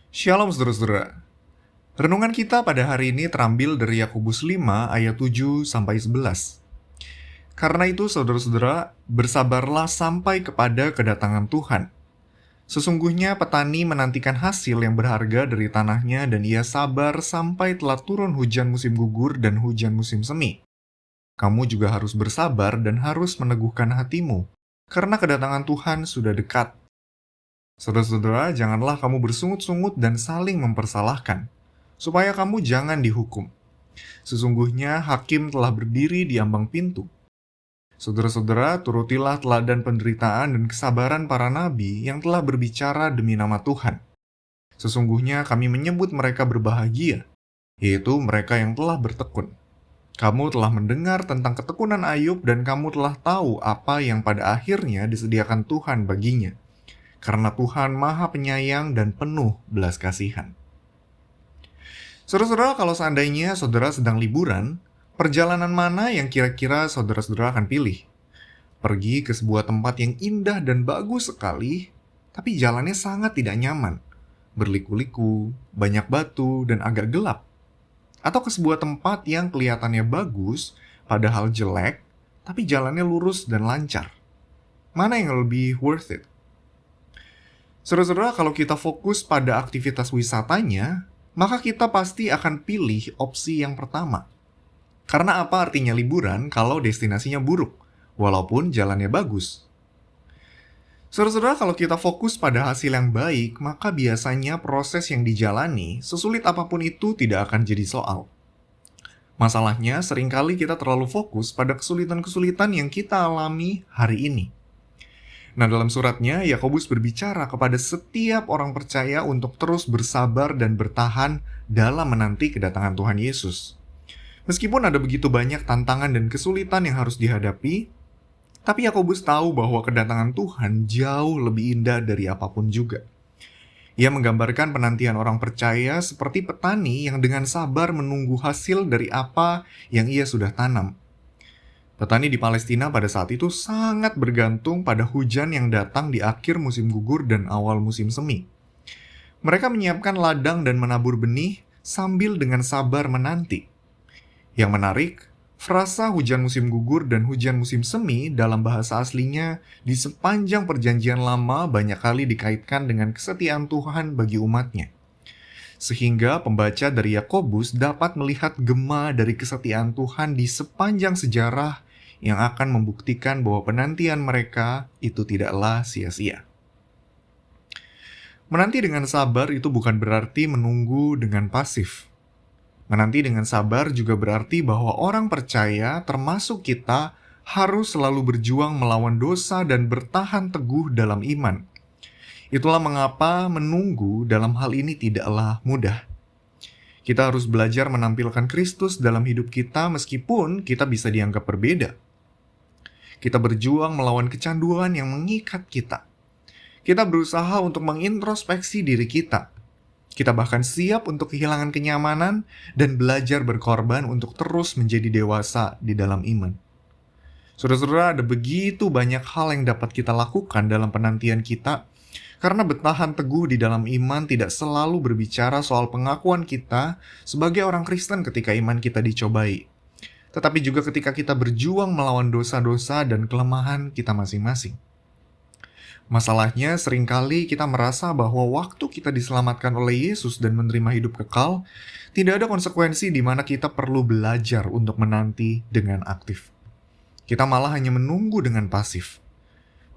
Shalom saudara-saudara. Renungan kita pada hari ini terambil dari Yakobus 5 ayat 7-11. Karena itu saudara-saudara, bersabarlah sampai kepada kedatangan Tuhan. Sesungguhnya petani menantikan hasil yang berharga dari tanahnya dan ia sabar sampai telah turun hujan musim gugur dan hujan musim semi. Kamu juga harus bersabar dan harus meneguhkan hatimu, karena kedatangan Tuhan sudah dekat. Saudara-saudara, janganlah kamu bersungut-sungut dan saling mempersalahkan, supaya kamu jangan dihukum. Sesungguhnya hakim telah berdiri di ambang pintu. Saudara-saudara, turutilah teladan penderitaan dan kesabaran para nabi yang telah berbicara demi nama Tuhan. Sesungguhnya kami menyebut mereka berbahagia, yaitu mereka yang telah bertekun. Kamu telah mendengar tentang ketekunan Ayub dan kamu telah tahu apa yang pada akhirnya disediakan Tuhan baginya. Karena Tuhan Maha Penyayang dan penuh belas kasihan. Saudara-saudara, kalau seandainya saudara sedang liburan, perjalanan mana yang kira-kira saudara-saudara akan pilih? Pergi ke sebuah tempat yang indah dan bagus sekali, tapi jalannya sangat tidak nyaman. Berliku-liku, banyak batu, dan agak gelap. Atau ke sebuah tempat yang kelihatannya bagus, padahal jelek, tapi jalannya lurus dan lancar. Mana yang lebih worth it? Saudara-saudara, kalau kita fokus pada aktivitas wisatanya, maka kita pasti akan pilih opsi yang pertama. Karena apa artinya liburan kalau destinasinya buruk, walaupun jalannya bagus? Saudara-saudara, kalau kita fokus pada hasil yang baik, maka biasanya proses yang dijalani, sesulit apapun itu tidak akan jadi soal. Masalahnya, seringkali kita terlalu fokus pada kesulitan-kesulitan yang kita alami hari ini. Nah, dalam suratnya, Yakobus berbicara kepada setiap orang percaya untuk terus bersabar dan bertahan dalam menanti kedatangan Tuhan Yesus. Meskipun ada begitu banyak tantangan dan kesulitan yang harus dihadapi, tapi Yakobus tahu bahwa kedatangan Tuhan jauh lebih indah dari apapun juga. Ia menggambarkan penantian orang percaya seperti petani yang dengan sabar menunggu hasil dari apa yang ia sudah tanam. Petani di Palestina pada saat itu sangat bergantung pada hujan yang datang di akhir musim gugur dan awal musim semi. Mereka menyiapkan ladang dan menabur benih sambil dengan sabar menanti. Yang menarik, frasa hujan musim gugur dan hujan musim semi dalam bahasa aslinya di sepanjang perjanjian lama banyak kali dikaitkan dengan kesetiaan Tuhan bagi umatnya. Sehingga pembaca dari Yakobus dapat melihat gema dari kesetiaan Tuhan di sepanjang sejarah yang akan membuktikan bahwa penantian mereka itu tidaklah sia-sia. Menanti dengan sabar itu bukan berarti menunggu dengan pasif. Menanti dengan sabar juga berarti bahwa orang percaya, termasuk kita, harus selalu berjuang melawan dosa dan bertahan teguh dalam iman. Itulah mengapa menunggu dalam hal ini tidaklah mudah. Kita harus belajar menampilkan Kristus dalam hidup kita meskipun kita bisa dianggap berbeda. Kita berjuang melawan kecanduan yang mengikat kita. Kita berusaha untuk mengintrospeksi diri kita. Kita bahkan siap untuk kehilangan kenyamanan dan belajar berkorban untuk terus menjadi dewasa di dalam iman. Saudara-saudara, ada begitu banyak hal yang dapat kita lakukan dalam penantian kita, karena bertahan teguh di dalam iman tidak selalu berbicara soal pengakuan kita sebagai orang Kristen ketika iman kita dicobai. Tetapi juga ketika kita berjuang melawan dosa-dosa dan kelemahan kita masing-masing. Masalahnya, seringkali kita merasa bahwa waktu kita diselamatkan oleh Yesus dan menerima hidup kekal, tidak ada konsekuensi di mana kita perlu belajar untuk menanti dengan aktif. Kita malah hanya menunggu dengan pasif.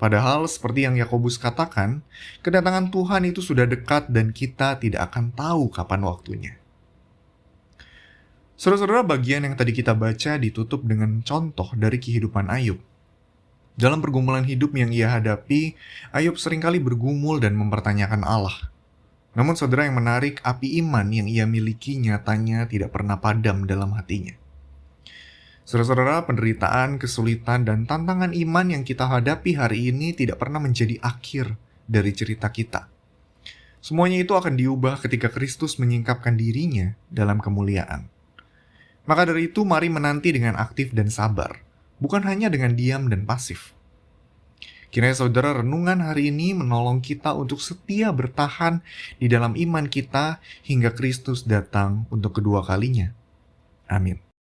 Padahal, seperti yang Yakobus katakan, kedatangan Tuhan itu sudah dekat dan kita tidak akan tahu kapan waktunya. Saudara-saudara, bagian yang tadi kita baca ditutup dengan contoh dari kehidupan Ayub. Dalam pergumulan hidup yang ia hadapi, Ayub seringkali bergumul dan mempertanyakan Allah. Namun saudara, yang menarik, api iman yang ia miliki nyatanya tidak pernah padam dalam hatinya. Saudara-saudara, penderitaan, kesulitan, dan tantangan iman yang kita hadapi hari ini tidak pernah menjadi akhir dari cerita kita. Semuanya itu akan diubah ketika Kristus menyingkapkan dirinya dalam kemuliaan. Maka dari itu, mari menanti dengan aktif dan sabar, bukan hanya dengan diam dan pasif. Kiranya saudara renungan hari ini menolong kita untuk setia bertahan di dalam iman kita hingga Kristus datang untuk kedua kalinya. Amin.